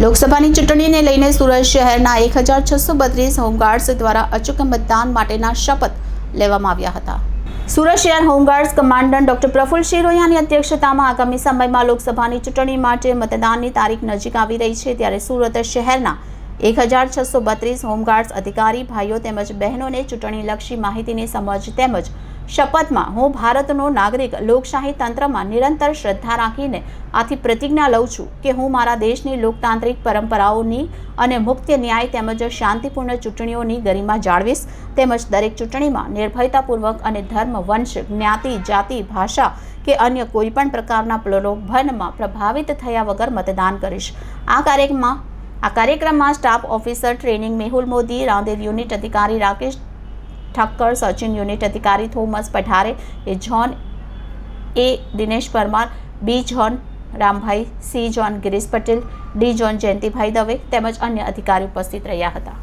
લોકસભાની ચૂંટણીને લઈને સુરત શહેરના 1632 હોમગાર્ડ્સ દ્વારા અચૂક મતદાન માટેના શપથ લેવામાં આવ્યા હતા। સુરત શહેર હોમગાર્ડ્સ કમાન્ડન્ટ ડોક્ટર પ્રફુલ્લ શિરોયાની અધ્યક્ષતામાં આગામી સમયમાં લોકસભાની ચૂંટણી માટે મતદાનની તારીખ નજીક આવી રહી છે, ત્યારે સુરત શહેરના 1632 હોમગાર્ડ્સ અધિકારી ભાઈઓ તેમજ બહેનોને ચૂંટણીલક્ષી માહિતીની સમજ તેમજ શપથમાં હું ભારતનો નાગરિક લોકશાહી તંત્રમાં નિરંતર શ્રદ્ધા રાખીને આથી પ્રતિજ્ઞા લઉં છું કે હું મારા દેશની લોકતાંત્રિક પરંપરાઓની અને મુક્ત ન્યાય તેમજ શાંતિપૂર્ણ ચૂંટણીઓની ગરિમા જાળવીશ તેમજ દરેક ચૂંટણીમાં નિર્ભયતાપૂર્વક અને ધર્મ, વંશ, જ્ઞાતિ, જાતિ, ભાષા કે અન્ય કોઈપણ પ્રકારના પ્રલોભનમાં પ્રભાવિત થયા વગર મતદાન કરીશ। આ કાર્યક્રમમાં staff officer training Mehul Modi, Rander unit અધિકારી રાકેશ ઠક્કર, સચિન યુનિટ અધિકારી થોમસ પઠારે, એ ઝોન એ Dinesh Parmar, B zone Rambhai, C zone Girish Patel, D zone Jayantibhai Dave તેમજ અન્ય અધિકારી ઉપસ્થિત રહ્યા હતા।